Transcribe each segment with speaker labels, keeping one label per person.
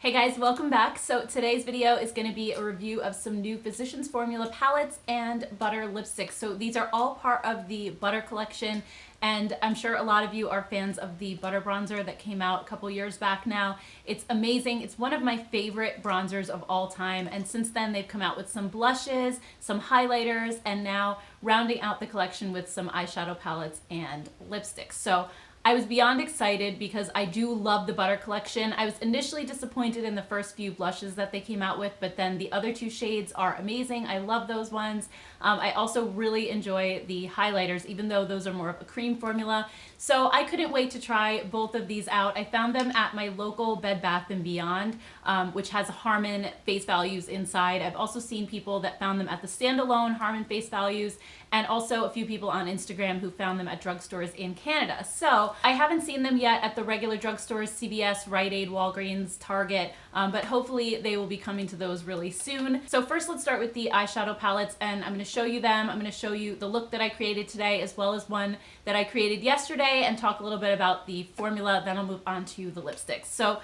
Speaker 1: Hey guys, welcome back. So today's video is going to be a review of some new Physicians Formula palettes and butter lipsticks. So these are all part of the butter collection, and I'm sure a lot of you are fans of the butter bronzer that came out a couple years back now. It's amazing. It's one of my favorite bronzers of all time, and since then they've come out with some blushes, some highlighters, and now rounding out the collection with some eyeshadow palettes and lipsticks. So I was beyond excited because I do love the butter collection. I was initially disappointed in the first few blushes that they came out with, but then the other two shades are amazing. I love those ones. I also really enjoy the highlighters, even though those are more of a cream formula. So I couldn't wait to try both of these out. I found them at my local Bed Bath & Beyond, which has Harmon Face Values inside. I've also seen people that found them at the standalone Harmon Face Values, and also a few people on Instagram who found them at drugstores in Canada. So I haven't seen them yet at the regular drugstores, CVS, Rite Aid, Walgreens, Target, but hopefully they will be coming to those really soon. So first let's start with the eyeshadow palettes, and I'm going to show you them. I'm going to show you the look that I created today as well as one that I created yesterday and talk a little bit about the formula. Then I'll move on to the lipsticks. So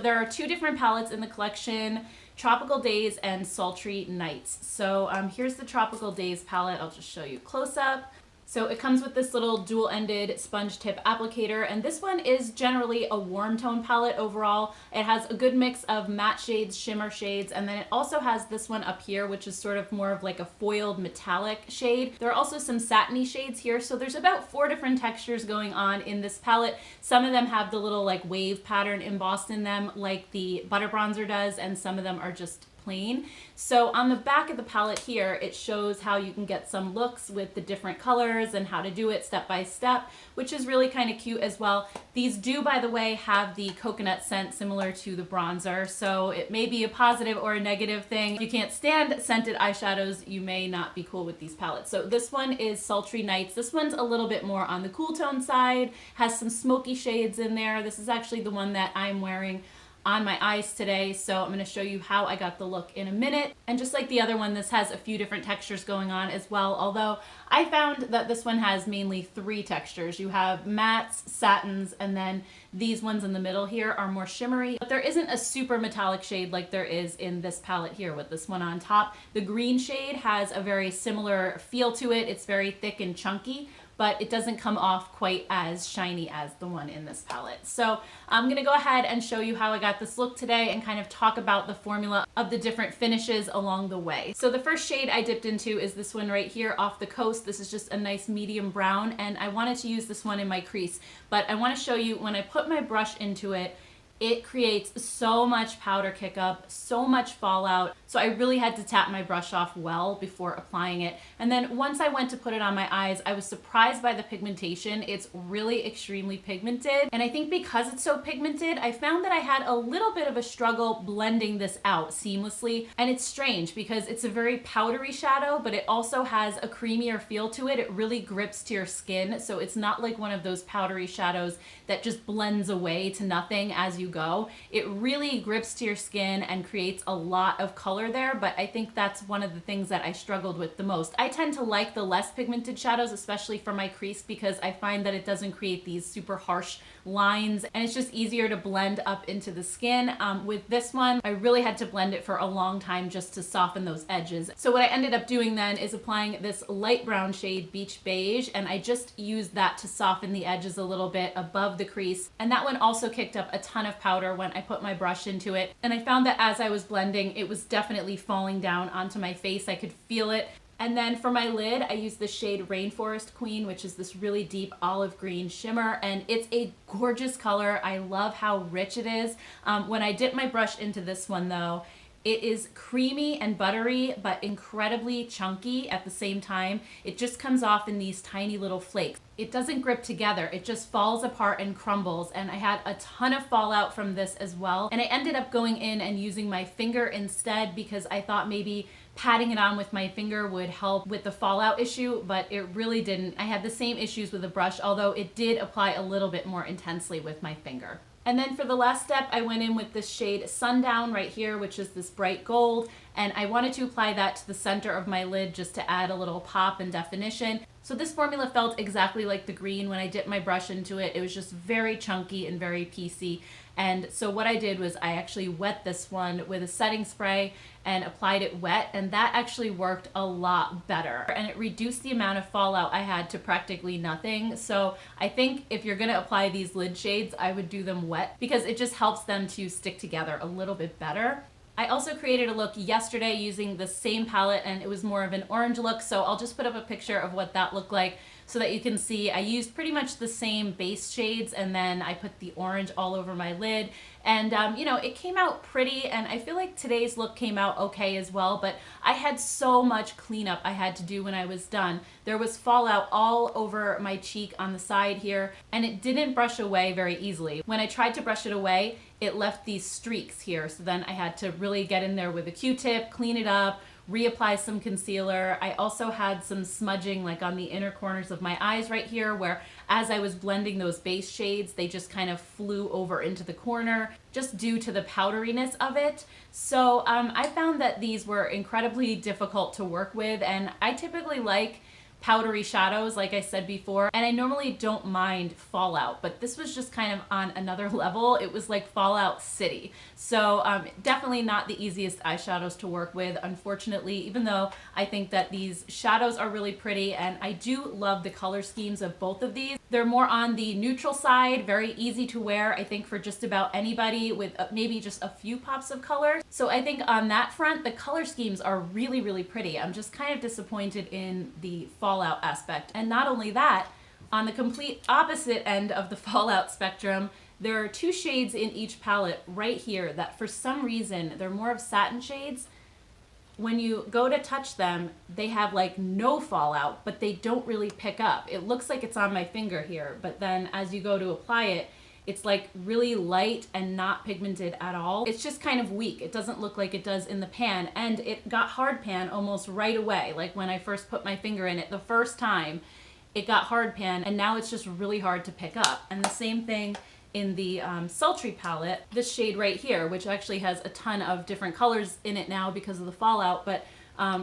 Speaker 1: there are two different palettes in the collection: Tropical Days and Sultry Nights. So here's the Tropical Days palette. I'll just show you close up. So it comes with this little dual-ended sponge tip applicator, and this one is generally a warm tone palette overall. It has a good mix of matte shades, shimmer shades, and then it also has this one up here, which is sort of more of like a foiled metallic shade. There are also some satiny shades here, so there's about 4 different textures going on in this palette. Some of them have the little like wave pattern embossed in them like the butter bronzer does, and some of them are just plain. So on the back of the palette here, it shows how you can get some looks with the different colors and how to do it step by step, which is really kind of cute as well. These do, by the way, have the coconut scent similar to the bronzer, so it may be a positive or a negative thing. If you can't stand scented eyeshadows, you may not be cool with these palettes. So this one is Sultry Nights. This one's a little bit more on the cool tone side, has some smoky shades in there. This is actually the one that I'm wearing on my eyes today, so I'm going to show you how I got the look in a minute. And just like the other one, this has a few different textures going on as well, although I found that this one has mainly 3 textures. You have mattes, satins, and then these ones in the middle here are more shimmery. But there isn't a super metallic shade like there is in this palette here with this one on top. The green shade has a very similar feel to it. It's very thick and chunky, but it doesn't come off quite as shiny as the one in this palette. So I'm gonna go ahead and show you how I got this look today and kind of talk about the formula of the different finishes along the way. So the first shade I dipped into is this one right here, Off the Coast. This is just a nice medium brown, and I wanted to use this one in my crease, but I wanna show you when I put my brush into it, it creates so much powder kick up, so much fallout. So I really had to tap my brush off well before applying it. And then once I went to put it on my eyes, I was surprised by the pigmentation. It's really extremely pigmented. And I think because it's so pigmented, I found that I had a little bit of a struggle blending this out seamlessly. And it's strange because it's a very powdery shadow, but it also has a creamier feel to it. It really grips to your skin. So it's not like one of those powdery shadows that just blends away to nothing as you go. It really grips to your skin and creates a lot of color there, but I think that's one of the things that I struggled with the most. I tend to like the less pigmented shadows, especially for my crease, because I find that it doesn't create these super harsh lines and it's just easier to blend up into the skin. With this one, I really had to blend it for a long time just to soften those edges. So what I ended up doing then is applying this light brown shade, Beach Beige, and I just used that to soften the edges a little bit above the crease. And that one also kicked up a ton of powder when I put my brush into it. And I found that as I was blending, it was definitely falling down onto my face. I could feel it. And then for my lid, I used the shade Rainforest Queen, which is this really deep olive green shimmer, and it's a gorgeous color. I love how rich it is. When I dip my brush into this one though, it is creamy and buttery, but incredibly chunky at the same time. It just comes off in these tiny little flakes. It doesn't grip together. It just falls apart and crumbles. And I had a ton of fallout from this as well. And I ended up going in and using my finger instead because I thought maybe patting it on with my finger would help with the fallout issue, but it really didn't. I had the same issues with the brush, although it did apply a little bit more intensely with my finger. And then for the last step, I went in with this shade Sundown right here, which is this bright gold, and I wanted to apply that to the center of my lid just to add a little pop and definition. So this formula felt exactly like the green when I dipped my brush into it. It was just very chunky and very piecey. And so what I did was I actually wet this one with a setting spray and applied it wet, and that actually worked a lot better. And it reduced the amount of fallout I had to practically nothing. So I think if you're gonna apply these lid shades, I would do them wet because it just helps them to stick together a little bit better. I also created a look yesterday using the same palette, and it was more of an orange look, so I'll just put up a picture of what that looked like so that you can see. I used pretty much the same base shades, and then I put the orange all over my lid, and you know, it came out pretty, and I feel like today's look came out okay as well, but I had so much cleanup I had to do when I was done. There was fallout all over my cheek on the side here, and it didn't brush away very easily. When I tried to brush it away, it left these streaks here, so then I had to really get in there with a Q-tip, clean it up, reapply some concealer. I also had some smudging like on the inner corners of my eyes right here, where as I was blending those base shades, they just kind of flew over into the corner just due to the powderiness of it. So I found that these were incredibly difficult to work with, and I typically like powdery shadows, like I said before, and I normally don't mind fallout, but this was just kind of on another level. It was like Fallout City. So definitely not the easiest eyeshadows to work with, unfortunately, even though I think that these shadows are really pretty, and I do love the color schemes of both of these. They're more on the neutral side, very easy to wear, I think, for just about anybody with maybe just a few pops of color. So I think on that front, the color schemes are really, really pretty. I'm just kind of disappointed in the fallout aspect. And not only that, on the complete opposite end of the fallout spectrum, there are two shades in each palette right here that for some reason, they're more of satin shades. When you go to touch them, they have like no fallout, but they don't really pick up. It looks like it's on my finger here, but then as you go to apply it, it's like really light and not pigmented at all. It's just kind of weak. It doesn't look like it does in the pan, and it got hard pan almost right away. Like when I first put my finger in it the first time, it got hard pan, and now it's just really hard to pick up. And the same thing in the Sultry palette, this shade right here, which actually has a ton of different colors in it now because of the fallout, but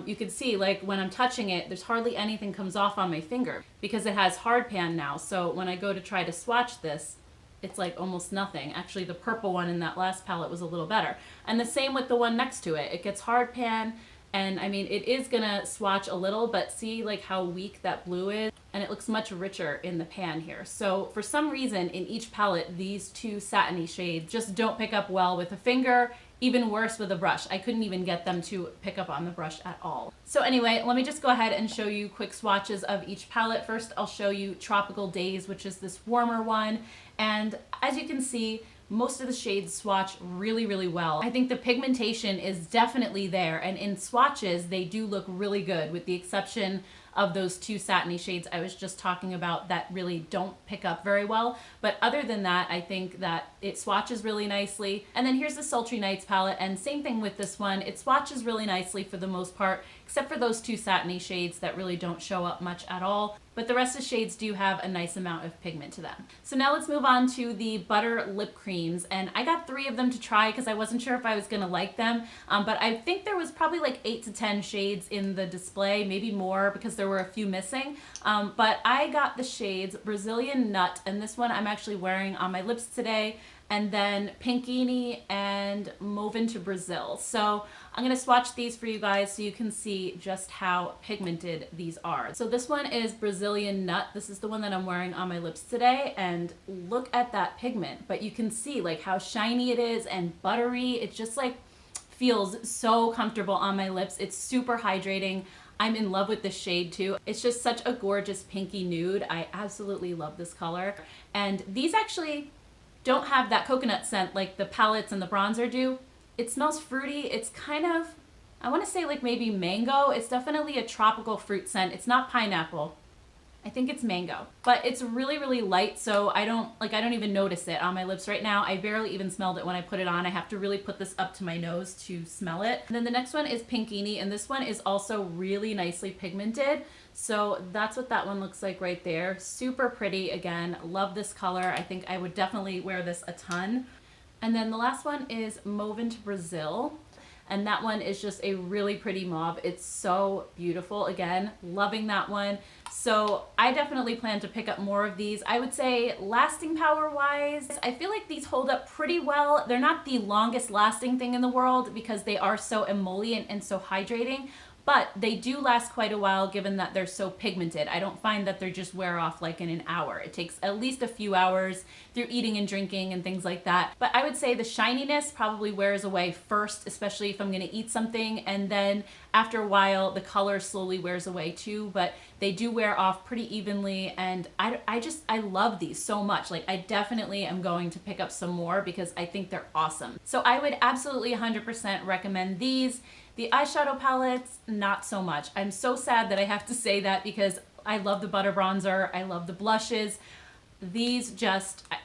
Speaker 1: you can see like when I'm touching it, there's hardly anything comes off on my finger because it has hard pan now. So when I go to try to swatch this, it's like almost nothing. Actually, the purple one in that last palette was a little better. And the same with the one next to it. It gets hard pan, and I mean, it is gonna swatch a little, but see like how weak that blue is? And it looks much richer in the pan here. So for some reason in each palette, these two satiny shades just don't pick up well with a finger, even worse with a brush. I couldn't even get them to pick up on the brush at all. So anyway, let me just go ahead and show you quick swatches of each palette. First, I'll show you Tropical Days, which is this warmer one. And as you can see, most of the shades swatch really, really well. I think the pigmentation is definitely there, and in swatches, they do look really good, with the exception of those two satiny shades I was just talking about that really don't pick up very well. But other than that, I think that it swatches really nicely. And then here's the Sultry Nights palette, and same thing with this one. It swatches really nicely for the most part, except for those two satiny shades that really don't show up much at all. But the rest of the shades do have a nice amount of pigment to them. So now let's move on to the Butter Lip Creams. And I got 3 of them to try because I wasn't sure if I was gonna like them. But I think there was probably like 8 to 10 shades in the display, maybe more because there were a few missing. But I got the shades Brazilian Nut, and this one I'm actually wearing on my lips today, and then Pinkini and Mauve into Brazil. So I'm gonna swatch these for you guys so you can see just how pigmented these are. So this one is Brazilian Nut. This is the one that I'm wearing on my lips today, and look at that pigment. But you can see like how shiny it is and buttery. It just like feels so comfortable on my lips. It's super hydrating. I'm in love with this shade too. It's just such a gorgeous pinky nude. I absolutely love this color. And these actually don't have that coconut scent like the palettes and the bronzer do. It smells fruity. It's kind of, I want to say like maybe mango. It's definitely a tropical fruit scent. It's not pineapple. I think it's mango, but it's really, really light. So I don't even notice it on my lips right now. I barely even smelled it when I put it on. I have to really put this up to my nose to smell it. And then the next one is Pinkini, and this one is also really nicely pigmented. So that's what that one looks like right there. Super pretty. Again, love this color. I think I would definitely wear this a ton. And then the last one is Mauve into Brazil. and that one is just a really pretty mauve. It's so beautiful. Again, loving that one. So I definitely plan to pick up more of these. I would say lasting power wise, I feel like these hold up pretty well. They're not the longest lasting thing in the world because they are so emollient and so hydrating, but they do last quite a while given that they're so pigmented. I don't find that they just wear off like in an hour. It takes at least a few hours through eating and drinking and things like that. But I would say the shininess probably wears away first, especially if I'm gonna eat something, and then after a while the color slowly wears away too, but they do wear off pretty evenly, and I love these so much. Like, I definitely am going to pick up some more because I think they're awesome. So I would absolutely 100% recommend these. The eyeshadow palettes, not so much. I'm so sad that I have to say that because I love the butter bronzer, I love the blushes. These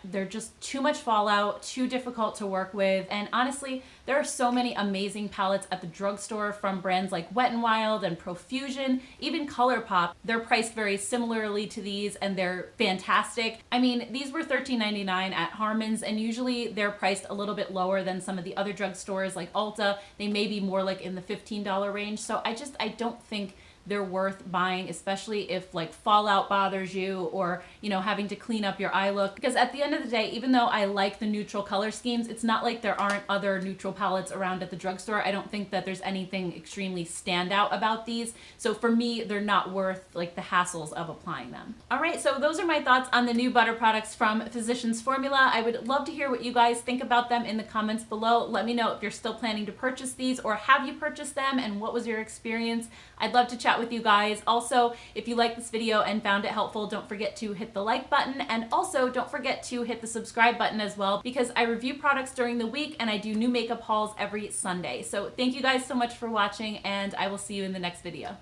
Speaker 1: they're just too much fallout, too difficult to work with. And honestly, there are so many amazing palettes at the drugstore from brands like Wet n Wild and Profusion, even ColourPop. They're priced very similarly to these and they're fantastic. I mean, these were $13.99 at Harmon's, and usually they're priced a little bit lower than some of the other drugstores like Ulta. They may be more like in the $15 range. So I don't think they're worth buying, especially if like fallout bothers you, or, you know, having to clean up your eye look. Because at the end of the day, even though I like the neutral color schemes, it's not like there aren't other neutral palettes around at the drugstore. I don't think that there's anything extremely standout about these. So for me, they're not worth like the hassles of applying them. All right, so those are my thoughts on the new butter products from Physicians Formula. I would love to hear what you guys think about them in the comments below. Let me know if you're still planning to purchase these, or have you purchased them and what was your experience. I'd love to chat with you guys. Also, if you like this video and found it helpful, don't forget to hit the like button, and also don't forget to hit the subscribe button as well, because I review products during the week and I do new makeup hauls every Sunday. So thank you guys so much for watching, and I will see you in the next video.